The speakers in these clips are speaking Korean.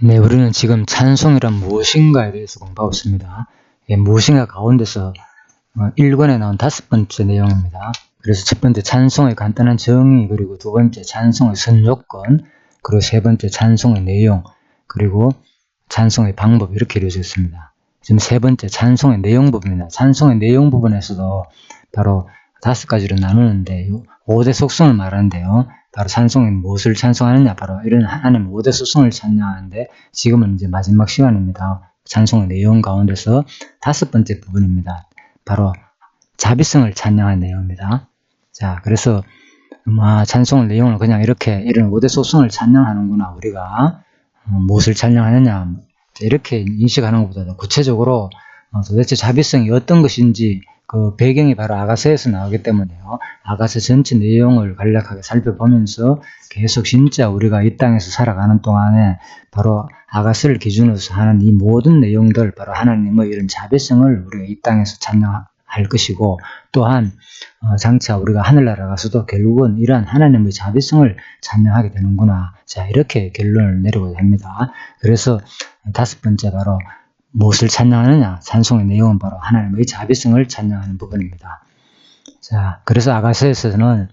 네, 우리는 지금 찬송이란 무엇인가에 대해서 공부하고 있습니다. 무엇인가 가운데서 1권에 나온 5번째 내용입니다. 그래서 첫 번째 찬송의 간단한 정의, 그리고 두 번째 찬송의 선요건, 그리고 세 번째 찬송의 내용, 그리고 찬송의 방법, 이렇게 이루어져 있습니다. 지금 세 번째 찬송의 내용 부분입니다. 찬송의 내용 부분에서도 바로 5가지로 나누는데 5대 속성을 말하는데요. 바로 찬송이 무엇을 찬송하느냐, 바로 이런 하나님의 5대 속성을 찬양하는데, 지금은 이제 마지막 시간입니다. 찬송의 내용 가운데서 5번째 부분입니다. 바로 자비성을 찬양한 내용입니다. 자, 그래서 찬송의 내용을 그냥 이렇게 이런 5대 속성을 찬양하는구나, 우리가 무엇을 찬양하느냐 이렇게 인식하는 것보다 구체적으로 도대체 자비성이 어떤 것인지, 그 배경이 바로 아가서에서 나오기 때문에요. 아가서 전체 내용을 간략하게 살펴보면서 계속 진짜 우리가 이 땅에서 살아가는 동안에 바로 아가서를 기준으로 하는 이 모든 내용들, 바로 하나님의 이런 자비성을 우리가 이 땅에서 찬양할 것이고, 또한 장차 우리가 하늘나라 가서도 결국은 이러한 하나님의 자비성을 찬양하게 되는구나. 자, 이렇게 결론을 내리고자 합니다. 그래서 5번째, 바로 무엇을 찬양하느냐, 찬송의 내용은 바로 하나님의 자비성을 찬양하는 부분입니다. 자, 그래서 아가서에서는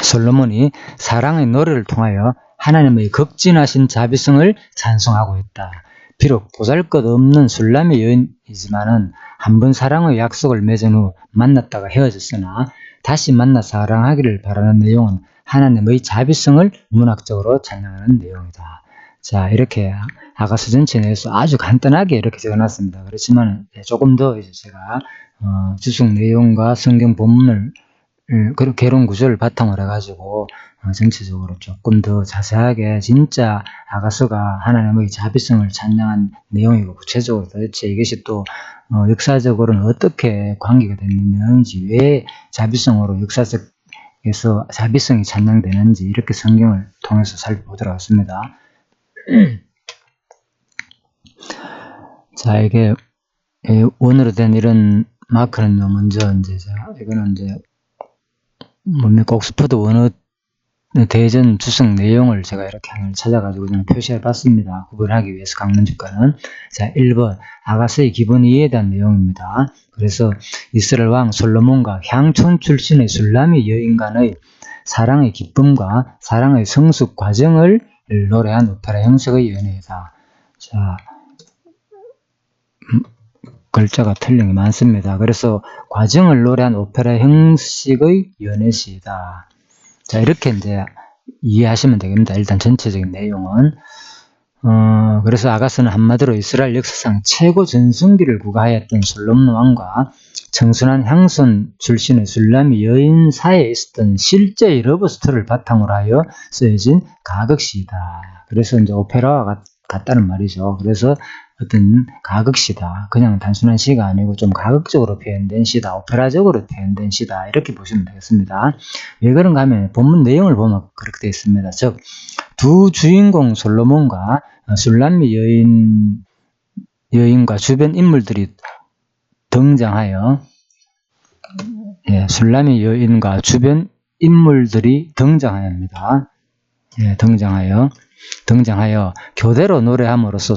솔로몬이 사랑의 노래를 통하여 하나님의 극진하신 자비성을 찬송하고 있다. 비록 보잘것없는 술람의 여인이지만은 한 번 사랑의 약속을 맺은 후 만났다가 헤어졌으나 다시 만나 사랑하기를 바라는 내용은 하나님의 자비성을 문학적으로 찬양하는 내용이다. 자, 이렇게 아가서 전체 내에서 아주 간단하게 이렇게 적어놨습니다. 그렇지만 조금 더 이제 제가 주석 내용과 성경 본문을 개론 구조를 바탕으로 해가지고 전체적으로 조금 더 자세하게 진짜 아가서가 하나님의 자비성을 찬양한 내용이고, 구체적으로 도대체 이것이 또 역사적으로는 어떻게 관계가 되는 내용인지, 왜 자비성으로 역사적에서 자비성이 찬양되는지, 이렇게 성경을 통해서 살펴보도록 하겠습니다. 자, 이게 원으로 된 이런 마크는요, 먼저 이제 이거는 이제 뭡니까, 옥스퍼드 원어 대전 주석 내용을 제가 이렇게 하나 찾아가지고 그냥 표시해 봤습니다. 구분하기 위해서 강론집과는. 자, 1번 아가서의 기본 이해에 대한 내용입니다. 그래서 이스라엘 왕 솔로몬과 향촌 출신의 술람이 여인간의 사랑의 기쁨과 사랑의 성숙 과정을 노래한 오페라 형식의 연애이다. 자, 글자가 틀린 게 많습니다. 그래서 과정을 노래한 오페라 형식의 연애시이다. 자, 이렇게 이제 이해하시면 되겠습니다. 일단 전체적인 내용은. 그래서 아가서는 한마디로 이스라엘 역사상 최고 전성기를 구가하였던 솔로몬 왕과 청순한 향손 출신의 술람이 여인 사이에 있었던 실제의 러브스토리를 바탕으로 하여 쓰여진 가극시이다. 그래서 이제 오페라와 같다는 말이죠. 그래서 어떤 가극시다. 그냥 단순한 시가 아니고 좀 가극적으로 표현된 시다. 오페라적으로 표현된 시다. 이렇게 보시면 되겠습니다. 왜 그런가 하면 본문 내용을 보면 그렇게 되어 있습니다. 즉, 두 주인공 솔로몬과 술람미 여인과 주변 인물들이 등장하여, 술람미 여인과 주변 인물들이 등장합니다. 등장하여 교대로 노래함으로써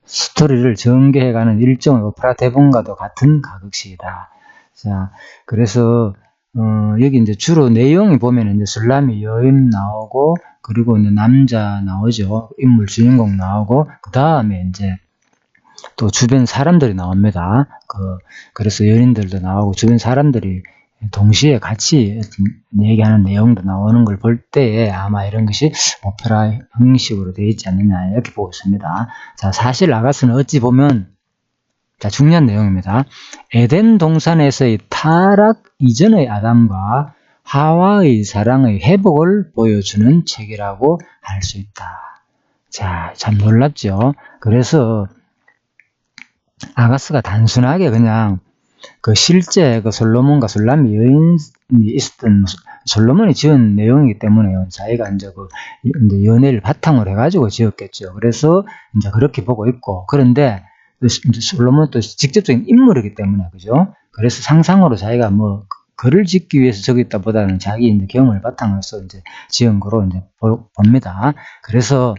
스토리를 전개해가는 일종의 오페라 대본과도 같은 가극시이다. 자, 그래서 여기 이제 주로 내용이 보면 이제 술람이 여인 나오고, 그리고 이제 남자 나오죠. 인물 주인공 나오고, 그 다음에 이제 또 주변 사람들이 나옵니다. 그래서 연인들도 나오고 주변 사람들이 동시에 같이 얘기하는 내용도 나오는 걸 볼 때에 아마 이런 것이 오페라 형식으로 되어 있지 않느냐, 이렇게 보고 있습니다. 자, 사실 아가서는 어찌 보면, 자, 중요한 내용입니다. 에덴 동산에서의 타락 이전의 아담과 하와의 사랑의 회복을 보여주는 책이라고 할 수 있다. 자, 참 놀랍죠? 그래서 아가서가 단순하게 그냥 실제 솔로몬과 술람미 여인이 있었던, 솔로몬이 지은 내용이기 때문에요. 자기가 이제 이제 연애를 바탕으로 해가지고 지었겠죠. 그래서 이제 그렇게 보고 있고, 그런데 솔로몬은 또 직접적인 인물이기 때문에, 그죠? 그래서 상상으로 자기가 글을 짓기 위해서 적었다 보다는 자기 이제 경험을 바탕으로 해서 이제 지은 거로 이제 봅니다. 그래서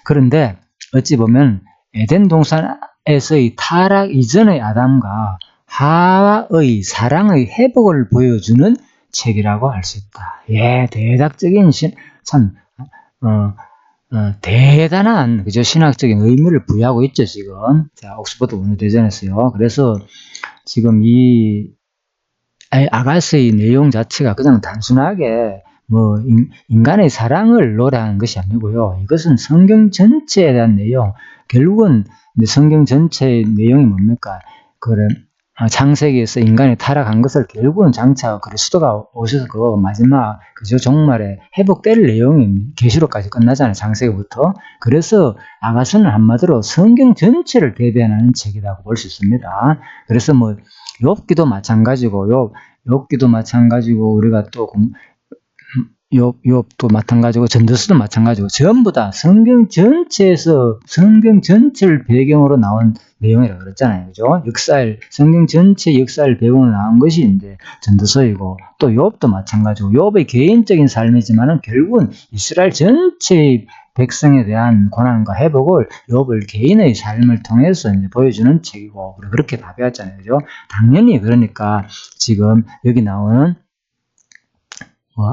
그런데 어찌 보면 에덴 동산에서의 타락 이전의 아담과 하와의 사랑의 회복을 보여주는 책이라고 할 수 있다. 예, 대략적인 참 대단한 그죠 신학적인 의미를 부여하고 있죠 지금. 자, 옥스퍼드 원어대전에서요. 그래서 지금 이 아가스의 내용 자체가 그냥 단순하게 뭐 인간의 사랑을 노래하는 것이 아니고요. 이것은 성경 전체에 대한 내용. 결국은 성경 전체의 내용이 뭡니까? 그래 창세기에서 인간이 타락한 것을 결국은 장차 그리스도가 오셔서 그 마지막 그죠 종말에 회복될 내용이 계시록까지 끝나잖아요. 창세기부터. 그래서 아가서는 한마디로 성경 전체를 대변하는 책이라고 볼 수 있습니다. 그래서 뭐 욥기도 마찬가지고 욥기도 마찬가지고 우리가 또 욥도 마찬가지고 전도서도 마찬가지고 전부 다 성경 전체에서 성경 전체를 배경으로 나온 내용이라고 그랬잖아요. 그죠? 성경 전체 역사를 배경으로 나온 것이 이제 전도서이고 또 욥도 마찬가지고 욥의 개인적인 삶이지만은 결국은 이스라엘 전체의 백성에 대한 고난과 회복을 욥을 개인의 삶을 통해서 이제 보여주는 책이고 그렇게 다 배웠잖아요. 그죠? 당연히 그러니까 지금 여기 나오는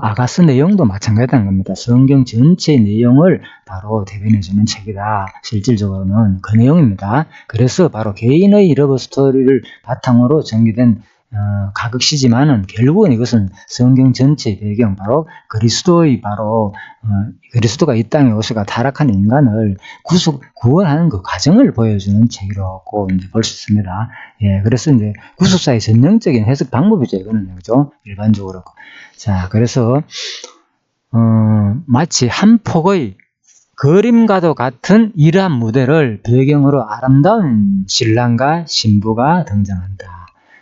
아가스 내용도 마찬가지라는 겁니다. 성경 전체의 내용을 바로 대변해주는 책이다. 실질적으로는 그 내용입니다. 그래서 바로 개인의 러브 스토리를 바탕으로 전개된 가극시지만은 결국은 이것은 성경 전체의 배경, 바로 그리스도가 이 땅에 오셔가 타락한 인간을 구원하는 그 과정을 보여주는 책이라고 이제 볼 수 있습니다. 예, 그래서 이제 구속사의 전형적인 해석 방법이죠, 이거는. 그죠? 일반적으로. 자, 그래서, 마치 한 폭의 그림과도 같은 이러한 무대를 배경으로 아름다운 신랑과 신부가 등장한다.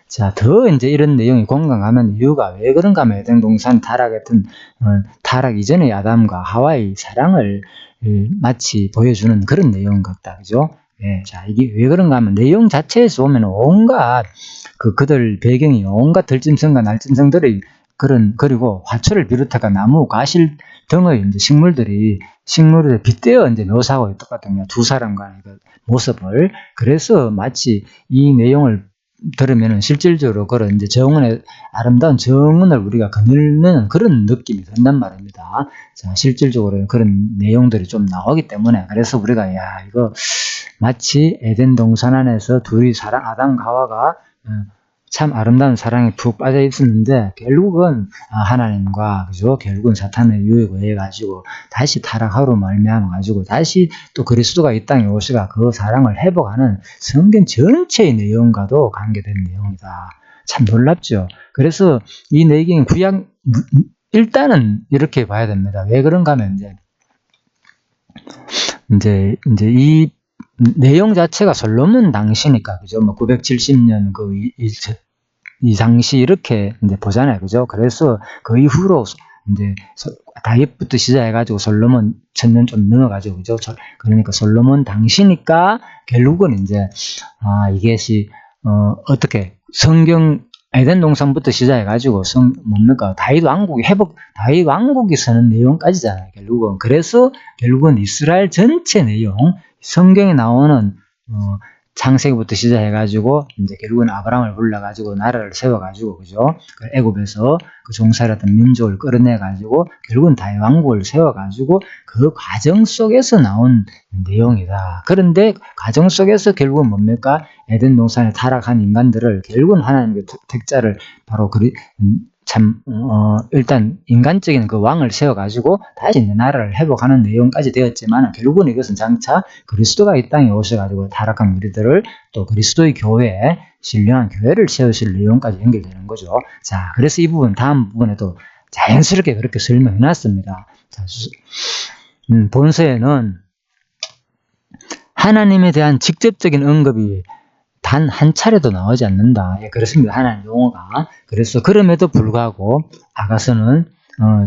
자, 더 이제 이런 내용이 공감 가는 이유가 왜 그런가 하면 에덴 동산 타락했던 타락 이전의 아담과 하와의 사랑을 마치 보여주는 그런 내용 같다. 그죠? 예, 자, 이게 왜 그런가 하면 내용 자체에서 보면 온갖 그들 배경이 온갖 들짐승과 날짐승들의 그리고 화초를 비롯해가 나무, 가실 등의 이제 식물들이 빗대어 이제 묘사하고 있거든요. 두 사람과의 그 모습을. 그래서 마치 이 내용을 들으면은 실질적으로 그런 이제 아름다운 정은을 우리가 거닐는 그런 느낌이 든단 말입니다. 자, 실질적으로 그런 내용들이 좀 나오기 때문에 그래서 우리가 이거 마치 에덴 동산 안에서 둘이 아담과 하와가 참 아름다운 사랑에 푹 빠져 있었는데 결국은 하나님과 그죠? 결국은 사탄의 유혹에 의해 가지고 다시 타락하로 말미암아 가지고 다시 또 그리스도가 이 땅에 오시가 그 사랑을 회복하는 성경 전체의 내용과도 관계된 내용이다. 참 놀랍죠. 그래서 이 내용은 일단은 이렇게 봐야 됩니다. 왜 그런가 하면 이제 이 내용 자체가 솔로몬 당시니까, 그죠? 970년 이 당시 이렇게 이제 보잖아요. 그죠? 그래서 그 이후로 이제 다윗부터 시작해가지고 솔로몬 1000년 좀 넘어가지고, 그죠? 그러니까 솔로몬 당시니까 결국은 이제, 이것이, 어떻게 성경 에덴 동산부터 시작해가지고 다윗 왕국이 서는 내용까지잖아요. 결국은 이스라엘 전체 내용, 성경에 나오는 창세기부터 시작해가지고 이제 결국은 아브라함을 불러가지고 나라를 세워가지고 그죠? 애굽에서 그 종살이했던 민족을 끌어내가지고 결국은 다윗 왕국을 세워가지고 그 과정 속에서 나온 내용이다. 그런데 과정 속에서 결국은 뭡니까? 에덴 동산에 타락한 인간들을 결국은 하나님의 택자를 바로 일단 인간적인 그 왕을 세워가지고 다시 나라를 회복하는 내용까지 되었지만 결국은 이것은 장차 그리스도가 이 땅에 오셔가지고 타락한 우리들을 또 그리스도의 교회에 신령한 교회를 세우실 내용까지 연결되는 거죠. 자, 그래서 이 부분 다음 부분에도 자연스럽게 그렇게 설명해 놨습니다. 자, 본서에는 하나님에 대한 직접적인 언급이 단 한 차례도 나오지 않는다. 예, 그렇습니다. 하나님 용어가. 그래서 그럼에도 불구하고 아가서는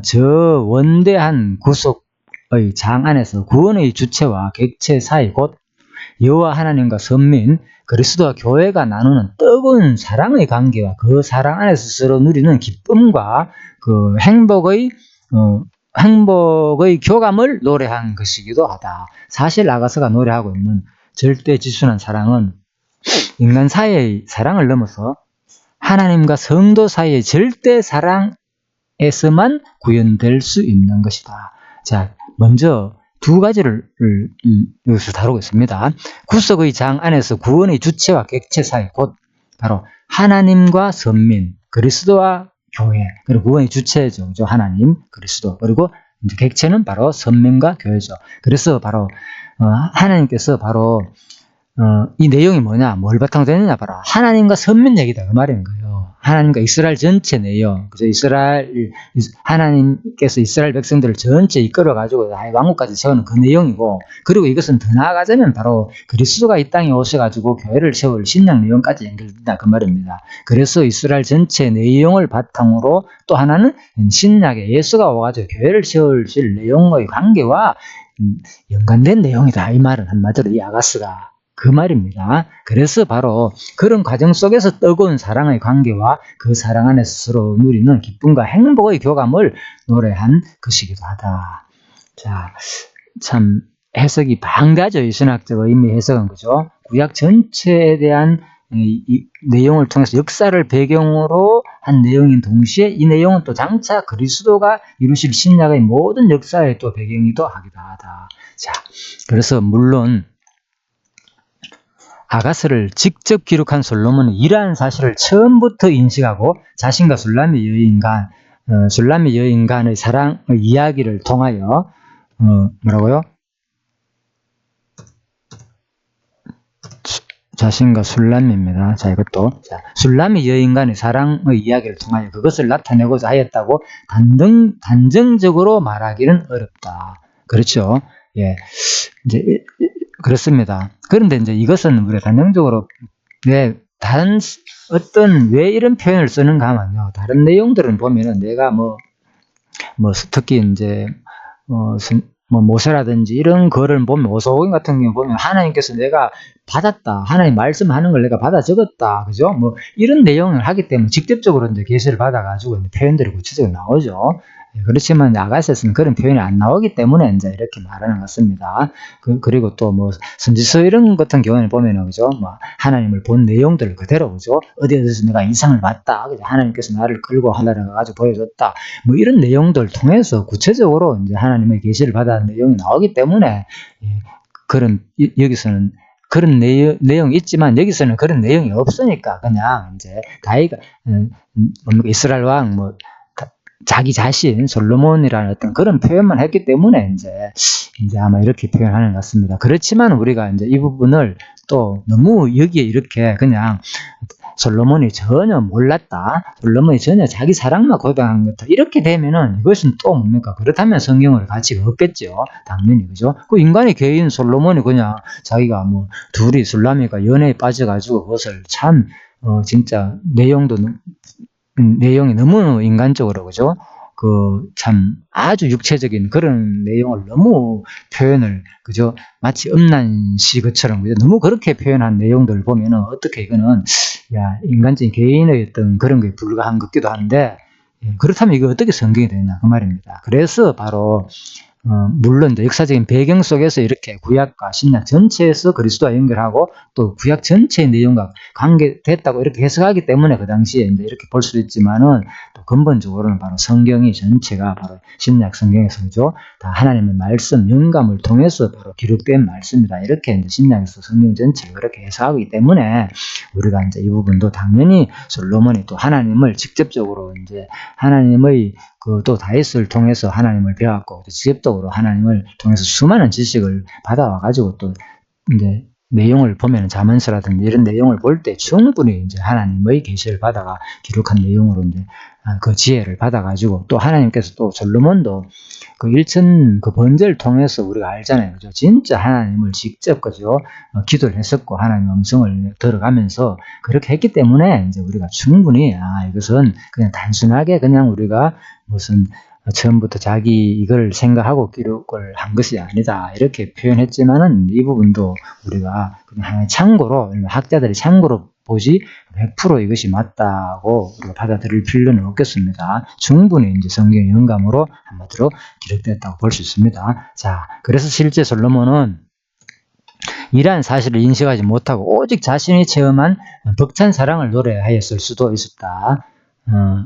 저 원대한 구속의 장 안에서 구원의 주체와 객체 사이 곧 여호와 하나님과 선민 그리스도와 교회가 나누는 뜨거운 사랑의 관계와 그 사랑 안에서 서로 누리는 기쁨과 그 행복의 행복의 교감을 노래한 것이기도 하다. 사실 아가서가 노래하고 있는 절대 지순한 사랑은 인간 사이의 사랑을 넘어서 하나님과 성도 사이의 절대 사랑에서만 구현될 수 있는 것이다. 자, 먼저 두 가지를 여기서 다루겠습니다. 구속의 장 안에서 구원의 주체와 객체 사이, 곧 바로 하나님과 선민, 그리스도와 교회, 그리고 구원의 주체죠. 그죠? 하나님, 그리스도, 그리고 이제 객체는 바로 선민과 교회죠. 그래서 바로 하나님께서 바로 이 내용이 뭐냐, 뭘 바탕으로 되느냐, 바로 하나님과 선민 얘기다, 그 말인 거예요. 하나님과 이스라엘 전체 내용, 그래서 하나님께서 이스라엘 백성들을 전체 이끌어가지고 왕국까지 세우는 그 내용이고, 그리고 이것은 더 나아가자면 바로 그리스도가 이 땅에 오셔가지고 교회를 세울 신약 내용까지 연결된다, 그 말입니다. 그래서 이스라엘 전체 내용을 바탕으로 또 하나는 신약에 예수가 와가지고 교회를 세우실 내용의 관계와 연관된 내용이다, 이 말은 한마디로 이 아가스가 그 말입니다. 그래서 바로 그런 과정 속에서 뜨거운 사랑의 관계와 그 사랑 안에서 서로 누리는 기쁨과 행복의 교감을 노래한 것이기도 하다. 자, 참 해석이 방대하죠. 이 신학적 의미 해석은, 그죠? 구약 전체에 대한 이 내용을 통해서 역사를 배경으로 한 내용인 동시에 이 내용은 또 장차 그리스도가 이루실 신약의 모든 역사의 또 배경이기도 하기도 하다. 자, 그래서 물론 아가스를 직접 기록한 솔로몬은 이러한 사실을 처음부터 인식하고 자신과 술람의 여인 간의 사랑의 이야기를 통하여 뭐라고요? 자신과 술람입니다. 자, 이것도 술람의 여인 간의 사랑의 이야기를 통하여 그것을 나타내고자 하였다고 단정적으로 말하기는 어렵다. 그렇죠? 예, 이제 그렇습니다. 그런데 이제 이것은 우리가 단정적으로 왜 이런 표현을 쓰는가 하면요. 다른 내용들은 보면은 내가 특히 이제 모세라든지 이런 거를 보면, 모세오경 같은 경우 보면 하나님께서 내가 받았다, 하나님 말씀하는 걸 내가 받아 적었다, 그죠? 이런 내용을 하기 때문에 직접적으로 이제 계시를 받아가지고 표현들이 구체적으로 나오죠. 그렇지만 아가서에서는 그런 표현이 안 나오기 때문에 이제 이렇게 말하는 것 같습니다. 그리고 또 선지서 이런 같은 경우는 보면은, 그죠? 하나님을 본 내용들을 그대로, 그죠? 어디에서 내가 이상을 봤다, 그죠? 하나님께서 나를 끌고 하늘에 가가지고 보여줬다, 이런 내용들 통해서 구체적으로 이제 하나님의 계시를 받아는 내용이 나오기 때문에, 여기서는 그런 내용이 있지만 여기서는 그런 내용이 없으니까 그냥 이제 다이가 이스라엘 왕 자기 자신 솔로몬이라는 어떤 그런 표현만 했기 때문에 이제 아마 이렇게 표현하는 것 같습니다. 그렇지만 우리가 이제 이 부분을 또 너무 여기에 이렇게 그냥 솔로몬이 전혀 몰랐다, 솔로몬이 전혀 자기 사랑만 고백한 거다, 이렇게 되면은 이것은 또 뭡니까? 그렇다면 성경을 가치가 없겠죠. 당연히, 그죠? 그 인간의 개인 솔로몬이 그냥 자기가 둘이 술라미가 연애에 빠져가지고 그것을 참 진짜 내용이 너무 인간적으로, 그죠? 참 아주 육체적인 그런 내용을 너무 표현을, 그죠? 마치 음란시 것처럼, 그죠? 너무 그렇게 표현한 내용들을 보면은 어떻게 이거는 인간적인 개인의 어떤 그런 거에 불과한 것 같기도 한데, 그렇다면 이거 어떻게 성경이 되냐 그 말입니다. 그래서 바로 물론 이제 역사적인 배경 속에서 이렇게 구약과 신약 전체에서 그리스도와 연결하고 또 구약 전체의 내용과 관계됐다고 이렇게 해석하기 때문에 그 당시에 이제 이렇게 볼 수도 있지만은, 또 근본적으로는 바로 성경이 전체가 바로 신약 성경에서, 그죠? 다 하나님의 말씀, 영감을 통해서 바로 기록된 말씀이다, 이렇게 이제 신약에서 성경 전체를 그렇게 해석하기 때문에 우리가 이제 이 부분도 당연히 솔로몬이 또 하나님을 직접적으로 이제 하나님의 또 다윗을 통해서 하나님을 배웠고, 직접적으로 하나님을 통해서 수많은 지식을 받아와가지고 또 이제 내용을 보면 잠언서라든지 이런 내용을 볼 때 충분히 이제 하나님의 계시를 받아가 기록한 내용으로 이제 그 지혜를 받아가지고, 또 하나님께서 또 솔로몬도 그 일천 그 번제를 통해서 우리가 알잖아요, 그죠? 진짜 하나님을 직접, 그죠? 기도를 했었고 하나님의 음성을 들어가면서 그렇게 했기 때문에 이제 우리가 충분히 이것은 그냥 단순하게 그냥 우리가 무슨 처음부터 자기 이걸 생각하고 기록을 한 것이 아니다 이렇게 표현했지만은 이 부분도 우리가 그냥 참고로 학자들이 참고로 보지 100% 이것이 맞다고 우리가 받아들일 필요는 없겠습니다. 충분히 이제 성경의 영감으로 한마디로 기록됐다고 볼 수 있습니다. 자, 그래서 실제 솔로몬은 이러한 사실을 인식하지 못하고 오직 자신이 체험한 벅찬 사랑을 노래하였을 수도 있었다.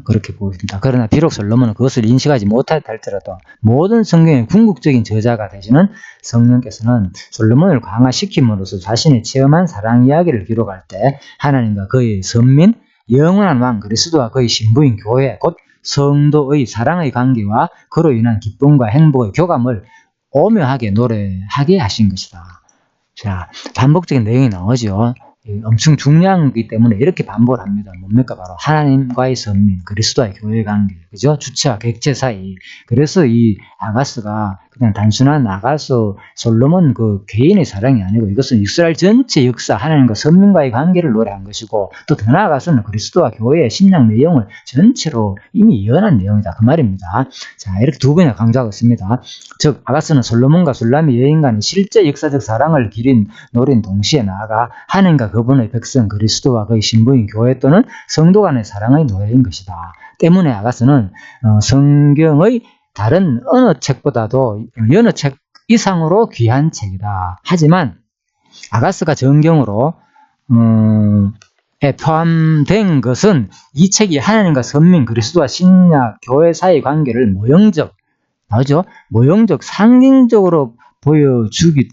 그렇게 보입니다. 그러나 비록 솔로몬은 그것을 인식하지 못했다 할지라도 모든 성경의 궁극적인 저자가 되시는 성령께서는 솔로몬을 강화시킴으로써 자신이 체험한 사랑 이야기를 기록할 때 하나님과 그의 선민, 영원한 왕 그리스도와 그의 신부인 교회, 곧 성도의 사랑의 관계와 그로 인한 기쁨과 행복의 교감을 오묘하게 노래하게 하신 것이다. 자, 반복적인 내용이 나오죠. 엄청 중요한 거기 때문에 이렇게 반복을 합니다. 뭡니까? 바로 하나님과의 선민, 그리스도와의 교회 관계, 그죠? 주체와 객체 사이. 그래서 이 아가스가 그냥 단순한 아가스, 솔로몬 그 개인의 사랑이 아니고 이것은 이스라엘 전체 역사, 하나님과 선민과의 관계를 노래한 것이고 또 더 나아가서는 그리스도와 교회의 신약 내용을 전체로 이미 예언한 내용이다. 그 말입니다. 자, 이렇게 두 번이나 강조하고 있습니다. 즉, 아가스는 솔로몬과 술람의 여인 간의 실제 역사적 사랑을 기린 노래인 동시에 나아가 하나님과 그분의 백성 그리스도와 그의 신부인 교회 또는 성도 간의 사랑의 노래인 것이다. 때문에 아가스는 성경의 다른 어느 책보다도 여느 책 이상으로 귀한 책이다. 하지만 아가스가 정경으로 포함된 것은 이 책이 하나님과 선민 그리스도와 신약 교회 사이의 관계를 모형적 상징적으로 보여주기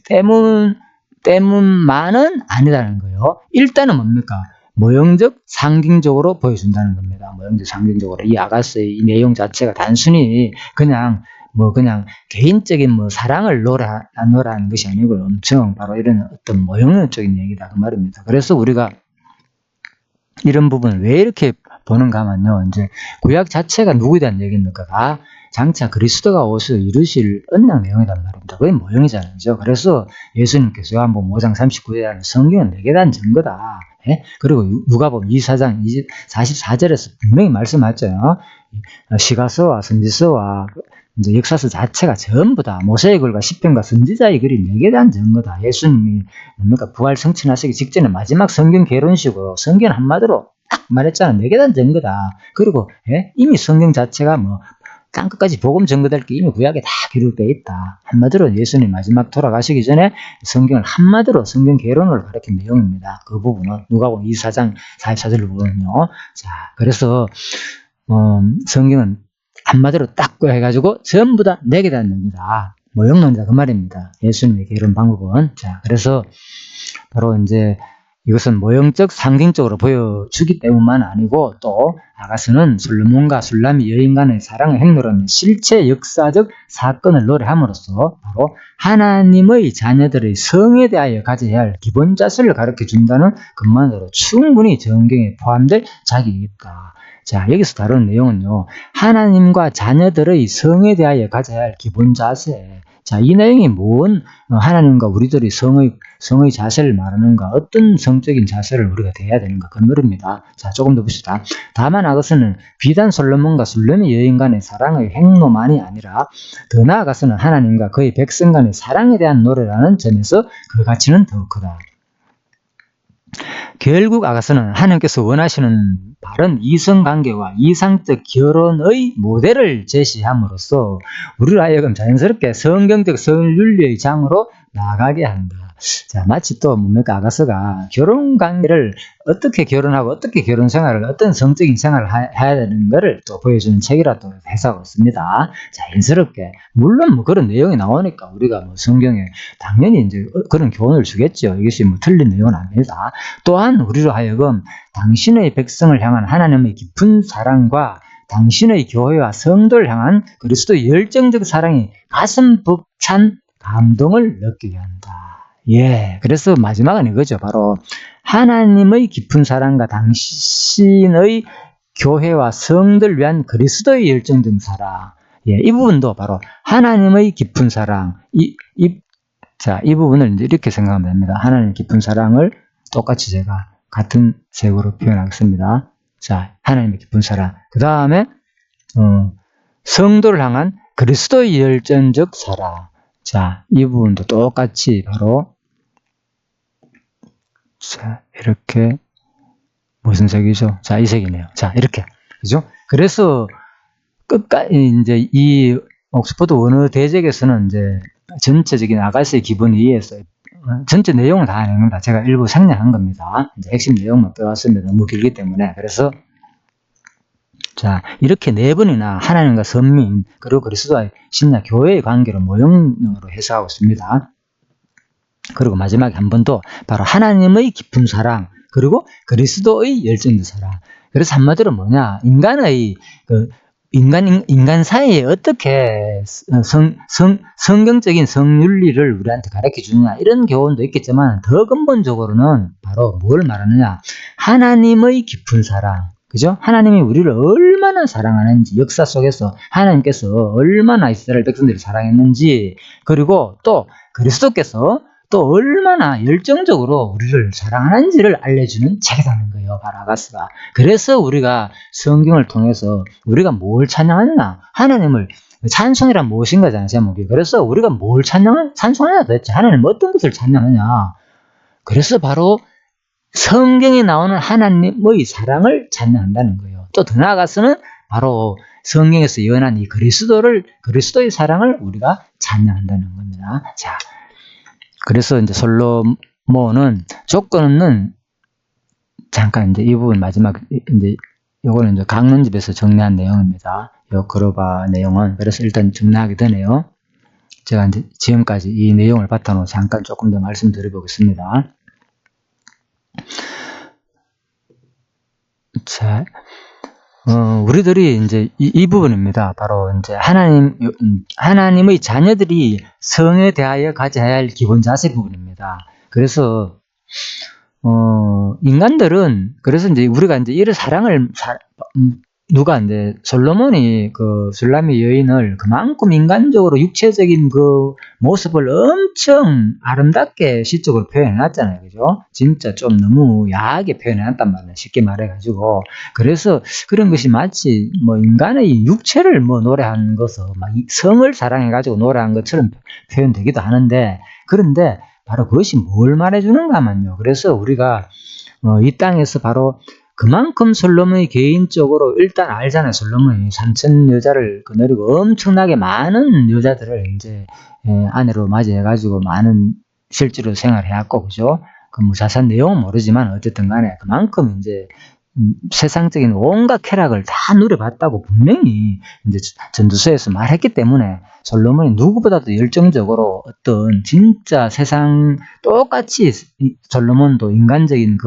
때문만은 아니라는 거예요. 일단은 뭡니까? 모형적 상징적으로 보여준다는 겁니다. 모형적 상징적으로 이 아가스의 이 내용 자체가 단순히 그냥 개인적인 사랑을 노래하는 것이 아니고 엄청 바로 이런 어떤 모형적인 얘기다 그 말입니다. 그래서 우리가 이런 부분을 왜 이렇게 보는가 하면요, 이제 구약 자체가 누구에 대한 얘기입니까? 장차 그리스도가 오셔서 이루실 언약 내용이란 말입니다. 그게 모형이잖아요. 그래서 예수님께서 요한복음 5장 39절에 하는 성경은 내게 단 증거다. 예? 그리고 누가복음 24장 44절에서 분명히 말씀하죠. 시가서와 선지서와 이제 역사서 자체가 전부 다 모세의 글과 시편과 선지자의 글이 내게 대한 증거다. 예수님이 뭡니까? 부활 성취하시기 직전에 마지막 성경 개론식으로 성경 한마디로 딱 말했잖아. 내게 대한 증거다. 그리고 이미 성경 자체가 땅끝까지 복음 증거될 게 이미 구약에 다 기록되어 있다. 한마디로 예수님 마지막 돌아가시기 전에 성경을 한마디로 성경 개론을 가르친 내용입니다. 그 부분은 누가복음 24장 44절을 보면요. 자, 그래서 성경은 한마디로 딱 해가지고 전부 다 내게 대한 얘기다. 모형론자 그 말입니다. 예수님의 이런 방법은. 자, 그래서 바로 이제 이것은 모형적 상징적으로 보여주기 때문만 아니고 또 아가스는 솔로몬과 술람의 여인 간의 사랑을 행로라는 실체 역사적 사건을 노래함으로써 바로 하나님의 자녀들의 성에 대하여 가져야 할 기본 자세를 가르쳐 준다는 것만으로 충분히 성경에 포함될 자격이 있다. 자, 여기서 다루는 내용은요, 하나님과 자녀들의 성에 대하여 가져야 할 기본 자세. 자, 이 내용이 뭔 하나님과 우리들이 성의 자세를 말하는가, 어떤 성적인 자세를 우리가 대해야 되는가, 그 말입니다. 자, 조금 더 봅시다. 다만 아가서는 비단 솔로몬과 술람의 여인 간의 사랑의 행로만이 아니라 더 나아가서는 하나님과 그의 백성 간의 사랑에 대한 노래라는 점에서 그 가치는 더 크다. 결국 아가서는 하나님께서 원하시는 바른 이성관계와 이상적 결혼의 모델을 제시함으로써 우리를 하여금 자연스럽게 성경적 성윤리의 장으로 나아가게 한다. 자, 마치 또 뭡니까? 아가서가 결혼 관계를 어떻게 결혼하고 어떻게 결혼 생활을 어떤 성적인 생활을 해야 되는 것을 또 보여주는 책이라 또 해석하고 있습니다. 자연스럽게 물론 그런 내용이 나오니까 우리가 성경에 당연히 이제 그런 교훈을 주겠죠. 이것이 틀린 내용은 아닙니다. 또한 우리로 하여금 당신의 백성을 향한 하나님의 깊은 사랑과 당신의 교회와 성도를 향한 그리스도의 열정적 사랑이 가슴 벅찬 감동을 느끼게 한다. 예, 그래서 마지막은 이거죠. 바로 하나님의 깊은 사랑과 당신의 교회와 성도를 위한 그리스도의 열정적 사랑. 예, 이 부분도 바로 하나님의 깊은 사랑. 이 부분을 이제 이렇게 생각하면 됩니다. 하나님의 깊은 사랑을 똑같이 제가 같은 색으로 표현하겠습니다. 자, 하나님의 깊은 사랑. 그 다음에 성도를 향한 그리스도의 열정적 사랑. 자, 이 부분도 똑같이 바로 자, 이렇게 무슨 색이죠? 자, 이 색이네요. 자, 이렇게. 그죠? 그래서 끝까지 이제 이 옥스퍼드 원어 대적에서는 이제 전체적인 아가씨의 기본에 의해서 전체 내용을 다 아닙니다. 제가 일부 생략한 겁니다. 이제 핵심 내용만 빼왔습니다. 너무 길기 때문에. 그래서 자, 이렇게 네 번이나 하나님과 선민 그리고 그리스도와의 신약 교회의 관계를 모형으로 해석하고 있습니다. 그리고 마지막에 한 번 더 바로 하나님의 깊은 사랑 그리고 그리스도의 열정적 사랑. 그래서 한마디로 뭐냐, 인간의 인간 사이에 어떻게 성경적인 성윤리를 우리한테 가르쳐 주느냐, 이런 교훈도 있겠지만 더 근본적으로는 바로 뭘 말하느냐, 하나님의 깊은 사랑. 그죠? 하나님이 우리를 얼마나 사랑하는지, 역사 속에서 하나님께서 얼마나 이스라엘 백성들을 사랑했는지, 그리고 또 그리스도께서 또 얼마나 열정적으로 우리를 사랑하는지를 알려주는 책이라는 거예요. 바로 아가스가. 그래서 우리가 성경을 통해서 우리가 뭘 찬양하느냐, 하나님을, 찬송이란 무엇인가잖아요, 제목이. 그래서 우리가 뭘 찬송하냐 도대체, 하나님 어떤 것을 찬양하냐. 그래서 바로 성경에 나오는 하나님의 사랑을 찬양한다는 거예요. 또 더 나아가서는 바로 성경에서 예언한 이 그리스도의 사랑을 우리가 찬양한다는 겁니다. 자, 그래서 이제 솔로몬은 조건은 잠깐 이제 이 부분 마지막 이제 요거는 이제 강론집에서 정리한 내용입니다. 요 그로바 내용은. 그래서 일단 정리하게 되네요. 제가 이제 지금까지 이 내용을 바탕으로 잠깐 조금 더 말씀드려보겠습니다. 자, 우리들이 이제 이 부분입니다. 바로 이제 하나님의 자녀들이 성에 대하여 가져야 할 기본 자세 부분입니다. 그래서, 인간들은, 그래서 이제 우리가 이제 이런 사랑을, 누가 이제 솔로몬이 그 술람의 여인을 그만큼 인간적으로 육체적인 그 모습을 엄청 아름답게 시적으로 표현해 놨잖아요. 그죠? 진짜 좀 너무 야하게 표현해 놨단 말이에요. 쉽게 말해가지고. 그래서 그런 것이 마치 뭐 인간의 육체를 뭐 노래하는 것을 막 성을 사랑해가지고 노래한 것처럼 표현되기도 하는데, 그런데 바로 그것이 뭘 말해주는가 하면요. 그래서 우리가 이 땅에서 바로 그만큼 솔로몬이 개인적으로 일단 알잖아요. 솔로몬이 3천 여자를 거느리고 엄청나게 많은 여자들을 이제 아내로 맞이해가지고 많은 실제로 생활해왔고, 그죠? 그 뭐 자세한 내용은 모르지만 어쨌든 간에 그만큼 이제 세상적인 온갖 쾌락을 다 누려봤다고 분명히 이제 전두서에서 말했기 때문에 솔로몬이 누구보다도 열정적으로 어떤 진짜 세상 똑같이 솔로몬도 인간적인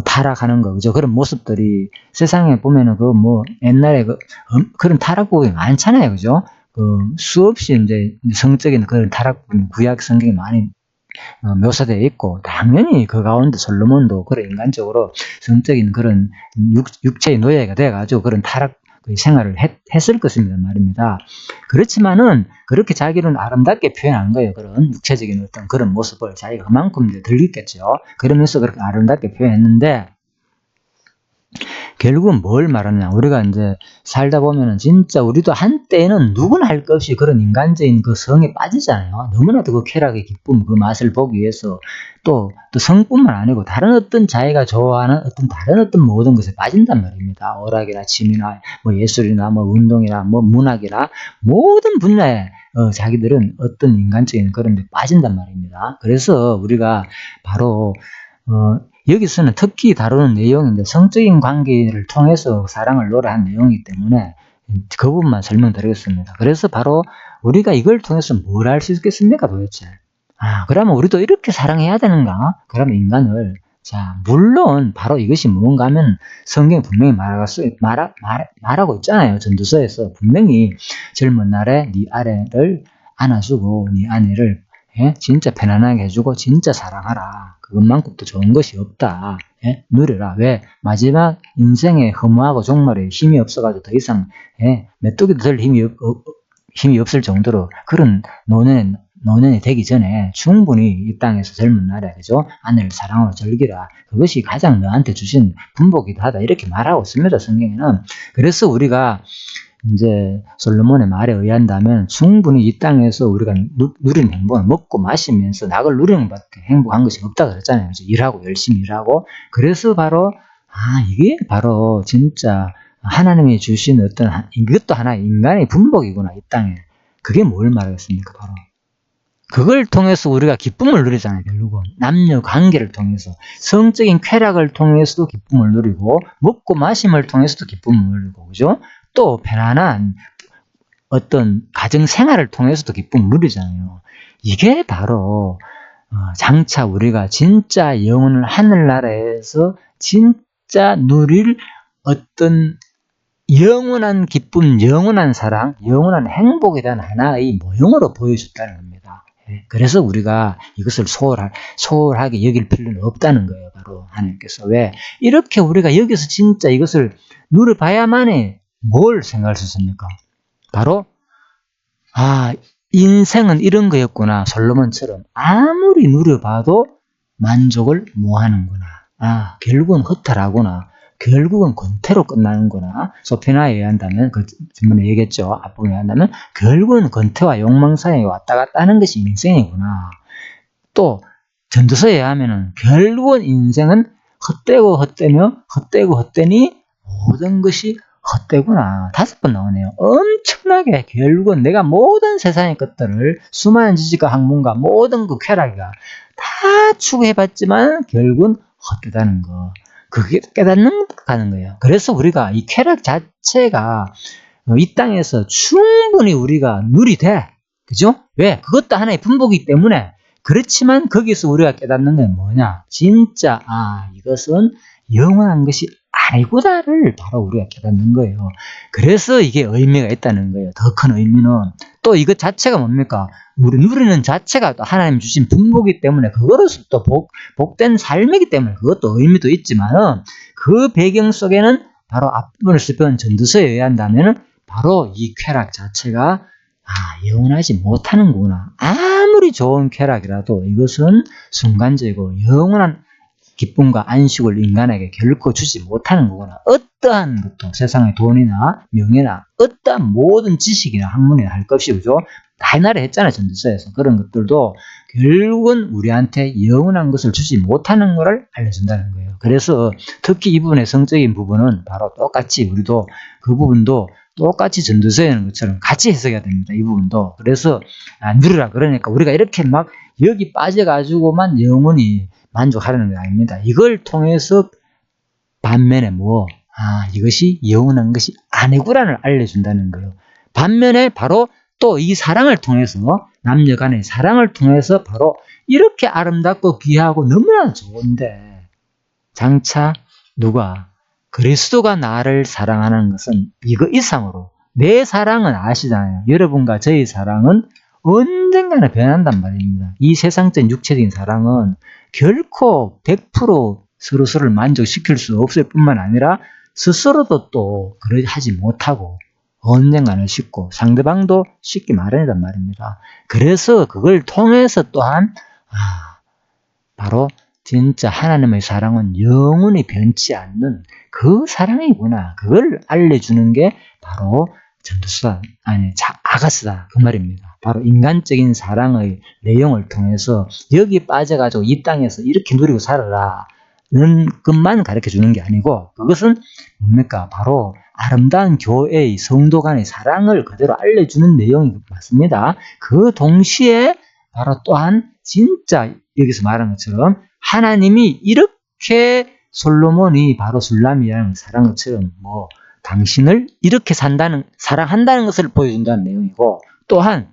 타락하는 거, 그죠? 그런 모습들이 세상에 보면은 옛날에 그런 타락복이 많잖아요, 그죠? 수없이 이제 성적인 그런 타락복이 구약 성경에 많이 묘사되어 있고, 당연히 그 가운데 솔로몬도 그런 인간적으로 성적인 그런 육체의 노예가 돼가지고 그런 타락 생활을 했을 것입니다 말입니다. 그렇지만은 그렇게 자기는 아름답게 표현한 거예요. 그런 육체적인 어떤 그런 모습을 자기가 그만큼 이제 들겠죠. 그러면서 그렇게 아름답게 표현했는데, 결국은 뭘 말하느냐. 우리가 이제 살다 보면은 진짜 우리도 한때는 누구나 할 것 없이 그런 인간적인 그 성에 빠지잖아요. 너무나도 그 쾌락의 기쁨, 그 맛을 보기 위해서 또 성뿐만 아니고 다른 어떤 자기가 좋아하는 다른 어떤 모든 것에 빠진단 말입니다. 오락이나 취미나 뭐 예술이나 뭐 운동이나 뭐 문학이나 모든 분야에 자기들은 어떤 인간적인 그런 데 빠진단 말입니다. 그래서 우리가 바로 여기서는 특히 다루는 내용인데 성적인 관계를 통해서 사랑을 노래한 내용이기 때문에 그 부분만 설명드리겠습니다. 그래서 바로 우리가 이걸 통해서 뭘 할 수 있겠습니까 도대체? 그러면 우리도 이렇게 사랑해야 되는가? 그러면 인간을, 자, 물론 바로 이것이 무언가 하면 성경이 분명히 말하고 있잖아요. 전두서에서 분명히 젊은 날에 네 아내를 안아주고 네 아내를 진짜 편안하게 해주고 진짜 사랑하라. 그것만큼 또 좋은 것이 없다. 누려라. 왜? 마지막 인생에 허무하고 종말에 힘이 없어가지고 더 이상 메뚜기도 될 힘이 없을 정도로 그런 노년이 되기 전에 충분히 이 땅에서 젊은 날에, 그죠? 아내를 사랑하고 즐기라. 그것이 가장 너한테 주신 분복이다 하다. 이렇게 말하고 있습니다. 성경에는. 그래서 우리가 이제 솔로몬의 말에 의한다면 충분히 이 땅에서 우리가 누리는 행복은 먹고 마시면서 낙을 누리는 것밖에 행복한 것이 없다 그랬잖아요. 그래서 일하고 열심히 일하고. 그래서 바로 이게 바로 진짜 하나님이 주신 어떤 이것도 하나 인간의 분복이구나 이 땅에. 그게 뭘 말하겠습니까? 바로 그걸 통해서 우리가 기쁨을 누리잖아요. 결국은 남녀 관계를 통해서 성적인 쾌락을 통해서도 기쁨을 누리고 먹고 마심을 통해서도 기쁨을 누리고 그죠? 또 편안한 어떤 가정 생활을 통해서도 기쁨을 누리잖아요. 이게 바로 장차 우리가 진짜 영혼을 하늘나라에서 진짜 누릴 어떤 영원한 기쁨, 영원한 사랑, 영원한 행복에 대한 하나의 모형으로 보여줬다는 겁니다. 그래서 우리가 이것을 소홀하게 여길 필요는 없다는 거예요. 바로 하나님께서. 왜? 이렇게 우리가 여기서 진짜 이것을 누려봐야만이 뭘 생각할 수 있습니까? 바로 인생은 이런 거였구나. 솔로몬처럼 아무리 누려봐도 만족을 못하는구나. 결국은 허탈하구나. 결국은 권태로 끝나는구나. 소피나에 의한다면, 그 전번에 얘기했죠. 앞부분에 의한다면 결국은 권태와 욕망 사이에 왔다 갔다 하는 것이 인생이구나. 또 전도서에 의하면 결국은 인생은 헛되고 헛되며 헛되고 헛되니 모든 것이 헛되구나. 5번 나오네요. 엄청나게 결국은 내가 모든 세상의 것들을 수많은 지식과 학문과 모든 그 쾌락이가 다 추구해봤지만 결국은 헛되다는 거. 그게 깨닫는 가는 거예요. 그래서 우리가 이 쾌락 자체가 이 땅에서 충분히 우리가 누리되, 그죠? 왜? 그것도 하나의 분복이기 때문에. 그렇지만 거기서 우리가 깨닫는 건 뭐냐? 진짜 이것은 영원한 것이 아니구나를 바로 우리가 깨닫는 거예요. 그래서 이게 의미가 있다는 거예요. 더 큰 의미는 또 이것 자체가 뭡니까? 우리 누리는 자체가 또 하나님 주신 분복이기 때문에 그거로서 또 복된 삶이기 때문에 그것도 의미도 있지만 그 배경 속에는 바로 앞부분에서 배운 전도서에 의한다면 바로 이 쾌락 자체가 영원하지 못하는구나. 아무리 좋은 쾌락이라도 이것은 순간적이고 영원한 기쁨과 안식을 인간에게 결코 주지 못하는 거구나. 어떠한 것도 세상의 돈이나 명예나 어떠한 모든 지식이나 학문이나 할 것이 그죠? 다 옛날에 했잖아요. 전도서에서. 그런 것들도 결국은 우리한테 영원한 것을 주지 못하는 것을 알려준다는 거예요. 그래서 특히 이 부분의 성적인 부분은 바로 똑같이 우리도 그 부분도 똑같이 전도서에 있는 것처럼 같이 해석해야 됩니다. 이 부분도. 그래서 누리라 그러니까 우리가 이렇게 막 여기 빠져가지고만 영원히 만족하려는 게 아닙니다. 이걸 통해서 반면에 이것이 영원한 것이 아니구나를 알려준다는 거예요. 반면에 바로 또 이 사랑을 통해서 남녀 간의 사랑을 통해서 바로 이렇게 아름답고 귀하고 너무나 좋은데 장차 누가 그리스도가 나를 사랑하는 것은 이거 이상으로 내 사랑은 아시잖아요. 여러분과 저의 사랑은 언젠가는 변한단 말입니다. 이 세상적인 육체적인 사랑은 결코 100% 서로를 만족시킬 수 없을 뿐만 아니라 스스로도 또 그러지 못하고 언젠가는 쉽고 상대방도 쉽게 마련이란 말입니다. 그래서 그걸 통해서 또한 바로 진짜 하나님의 사랑은 영원히 변치 않는 그 사랑이구나. 그걸 알려주는 게 바로 전도서다, 아가스다. 그 말입니다. 바로 인간적인 사랑의 내용을 통해서 여기 빠져가지고 이 땅에서 이렇게 누리고 살아라. 는 것만 가르쳐 주는 게 아니고 그것은 뭡니까? 바로 아름다운 교회의 성도 간의 사랑을 그대로 알려주는 내용이 맞습니다. 그 동시에 바로 또한 진짜 여기서 말한 것처럼 하나님이 이렇게 솔로몬이 바로 술람이라는 사랑한 것처럼 당신을 이렇게 사랑한다는 것을 보여준다는 내용이고 또한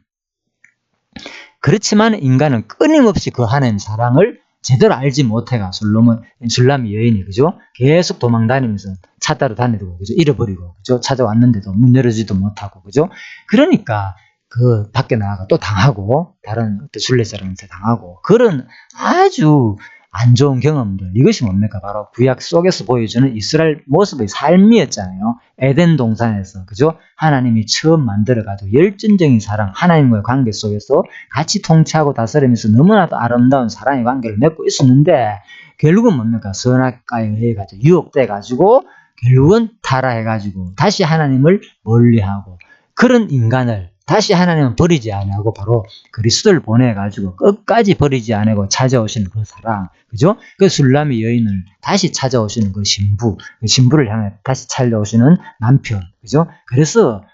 그렇지만 인간은 끊임없이 그 하나님 사랑을 제대로 알지 못해가 술람이 여인이 그죠? 계속 도망다니면서 차 따로 다니고 그죠? 잃어버리고 그죠? 찾아왔는데도 문 열어주지도 못하고 그죠? 그러니까 그 밖에 나가가 또 당하고 다른 순례자들한테 당하고 그런 아주 안 좋은 경험들 이것이 뭡니까? 바로 구약 속에서 보여주는 이스라엘 모습의 삶이었잖아요. 에덴 동산에서 그죠? 하나님이 처음 만들어가지고 열정적인 사랑 하나님과의 관계 속에서 같이 통치하고 다스리면서 너무나도 아름다운 사랑의 관계를 맺고 있었는데 결국은 뭡니까? 선악과에 의해 가지고 유혹돼 가지고 결국은 타락해가지고 다시 하나님을 멀리하고 그런 인간을 다시 하나님은 버리지 않고 바로 그리스도를 보내가지고 끝까지 버리지 않고 찾아오시는 그 사랑, 그죠? 그 술람의 여인을 다시 찾아오시는 그 신부, 그 신부를 향해 다시 찾아오시는 남편, 그죠? 그래서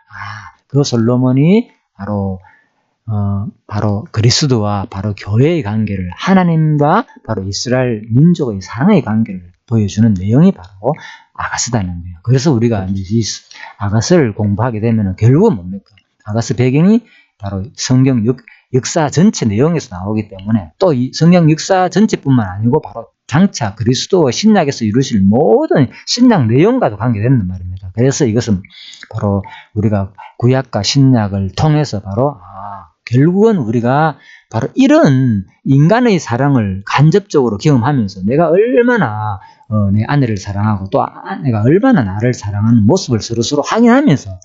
그 솔로몬이 바로 그리스도와 바로 교회의 관계를 하나님과 바로 이스라엘 민족의 사랑의 관계를 보여주는 내용이 바로 아가스다는 거예요. 그래서 우리가 이제 이 아가스를 공부하게 되면 결국은 뭡니까? 아가스 배경이 바로 성경 역사 전체 내용에서 나오기 때문에 또 이 성경 역사 전체뿐만 아니고 바로 장차 그리스도와 신약에서 이루실 모든 신약 내용과도 관계된단 말입니다. 그래서 이것은 바로 우리가 구약과 신약을 통해서 바로 결국은 우리가 바로 이런 인간의 사랑을 간접적으로 경험하면서 내가 얼마나 내 아내를 사랑하고 또 아내가 얼마나 나를 사랑하는 모습을 서로 확인하면서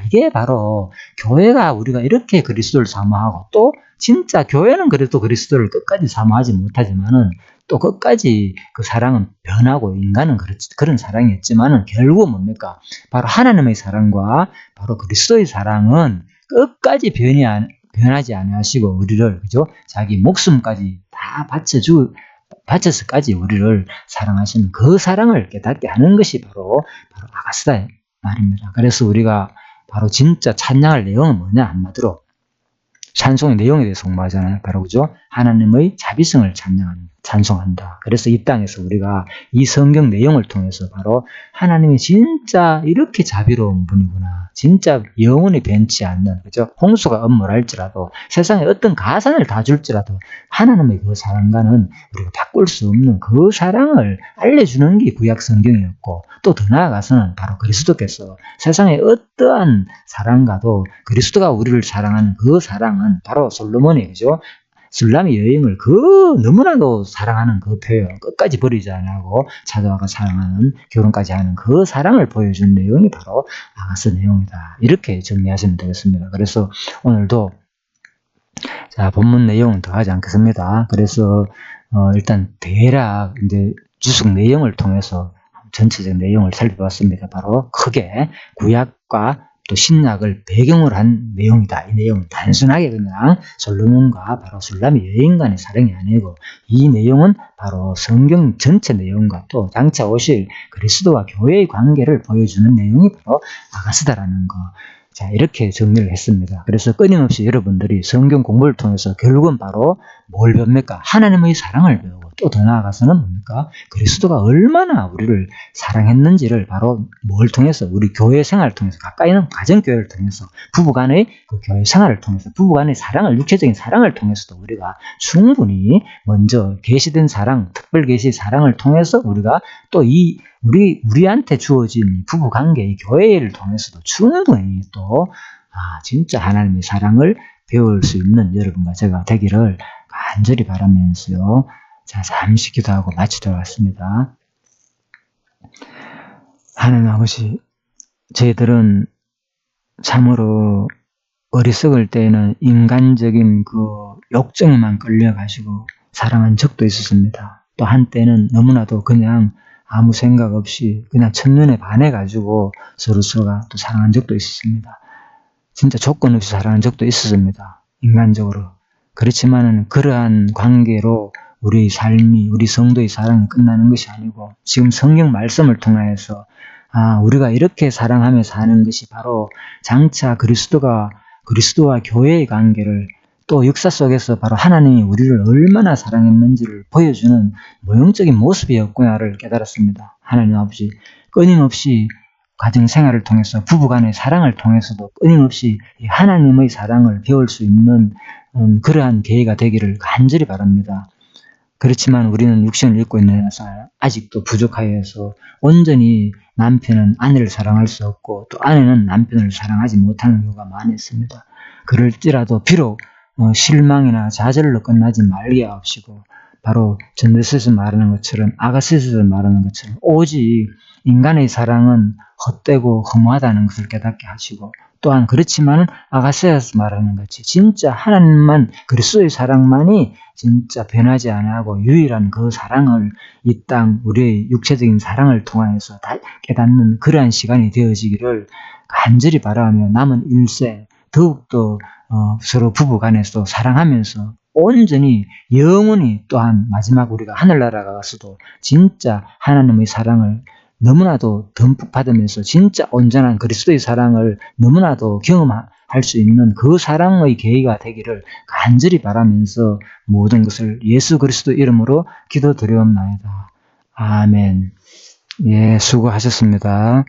이게 바로 교회가 우리가 이렇게 그리스도를 사모하고 또 진짜 교회는 그래도 그리스도를 끝까지 사모하지 못하지만은 또 끝까지 그 사랑은 변하고 인간은 그런 사랑이었지만은 결국은 뭡니까? 바로 하나님의 사랑과 바로 그리스도의 사랑은 끝까지 변하지 않으시고 우리를 그죠? 자기 목숨까지 다 바쳐서까지 우리를 사랑하시는 그 사랑을 깨닫게 하는 것이 바로 아가스다 말입니다. 그래서 우리가 바로 진짜 찬양할 내용은 뭐냐? 한마디로 찬송의 내용에 대해서 공부하잖아요. 바로 그죠? 하나님의 자비성을 찬송한다. 그래서 이 땅에서 우리가 이 성경 내용을 통해서 바로 하나님이 진짜 이렇게 자비로운 분이구나. 진짜 영원히 변치 않는, 그죠? 홍수가 엄몰할지라도 세상에 어떤 가산을 다 줄지라도 하나님의 그 사랑과는 우리가 바꿀 수 없는 그 사랑을 알려주는 게 구약 성경이었고 또 더 나아가서는 바로 그리스도께서 세상에 어떠한 사랑과도 그리스도가 우리를 사랑하는 그 사랑은 바로 솔로몬이 그죠? 술람의 여인을 너무나도 사랑하는 그 표현, 끝까지 버리지 않고 찾아와서 사랑하는, 결혼까지 하는 그 사랑을 보여준 내용이 바로 아가스 내용이다. 이렇게 정리하시면 되겠습니다. 그래서 오늘도 본문 내용은 더 하지 않겠습니다. 그래서 일단 대략 이제 주석 내용을 통해서 전체적 내용을 살펴봤습니다. 바로 크게 구약과 또 신약을 배경으로 한 내용이다. 이 내용은 단순하게 그냥 솔로몬과 바로 술람의 여인 간의 사랑이 아니고 이 내용은 바로 성경 전체 내용과 또 장차 오실 그리스도와 교회의 관계를 보여주는 내용이 바로 아가스다라는 거. 이렇게 정리를 했습니다. 그래서 끊임없이 여러분들이 성경 공부를 통해서 결국은 바로 뭘 배웁니까? 하나님의 사랑을 배우고 또 더 나아가서는 뭡니까? 그리스도가 얼마나 우리를 사랑했는지를 바로 뭘 통해서 우리 교회 생활을 통해서 가까이는 가정교회를 통해서 부부간의 그 교회 생활을 통해서 부부간의 사랑을 육체적인 사랑을 통해서도 우리가 충분히 먼저 계시된 사랑, 특별 계시 사랑을 통해서 우리가 또 우리한테 주어진 부부관계, 이 교회를 통해서도 충분히 또 진짜 하나님의 사랑을 배울 수 있는 여러분과 제가 되기를 간절히 바라면서요. 잠시 기도하고 마치도록 하겠습니다. 하나님 아버지, 저희들은 참으로 어리석을 때에는 인간적인 그 욕정에만 끌려가지고 사랑한 적도 있었습니다. 또 한때는 너무나도 그냥 아무 생각 없이 그냥 첫눈에 반해가지고 서로가 또 사랑한 적도 있었습니다. 진짜 조건 없이 사랑한 적도 있었습니다. 인간적으로. 그렇지만은 그러한 관계로 우리 삶이, 우리 성도의 사랑이 끝나는 것이 아니고 지금 성경 말씀을 통해서 우리가 이렇게 사랑하며 사는 것이 바로 장차 그리스도와 교회의 관계를 또 역사 속에서 바로 하나님이 우리를 얼마나 사랑했는지를 보여주는 모형적인 모습이었구나를 깨달았습니다. 하나님 아버지, 끊임없이 가정생활을 통해서 부부간의 사랑을 통해서도 끊임없이 하나님의 사랑을 배울 수 있는 그러한 계기가 되기를 간절히 바랍니다. 그렇지만 우리는 육신을 입고 있는 아직도 부족하여서 온전히 남편은 아내를 사랑할 수 없고 또 아내는 남편을 사랑하지 못하는 경우가 많이 있습니다. 그럴지라도 비록 실망이나 좌절로 끝나지 말게 하옵시고 바로 전도서에서 말하는 것처럼 아가스에서 말하는 것처럼 오직 인간의 사랑은 헛되고 허무하다는 것을 깨닫게 하시고 또한 그렇지만은 아가세아서 말하는 같이 진짜 하나님만 그리스도의 사랑만이 진짜 변하지 않고 유일한 그 사랑을 이 땅 우리의 육체적인 사랑을 통하여서 다 깨닫는 그러한 시간이 되어지기를 간절히 바라며 남은 일세 더욱더 서로 부부간에서 사랑하면서 온전히 영원히 또한 마지막 우리가 하늘나라 가서도 진짜 하나님의 사랑을 너무나도 듬뿍 받으면서 진짜 온전한 그리스도의 사랑을 너무나도 경험할 수 있는 그 사랑의 계기가 되기를 간절히 바라면서 모든 것을 예수 그리스도 이름으로 기도드리옵나이다. 아멘. 예, 수고하셨습니다.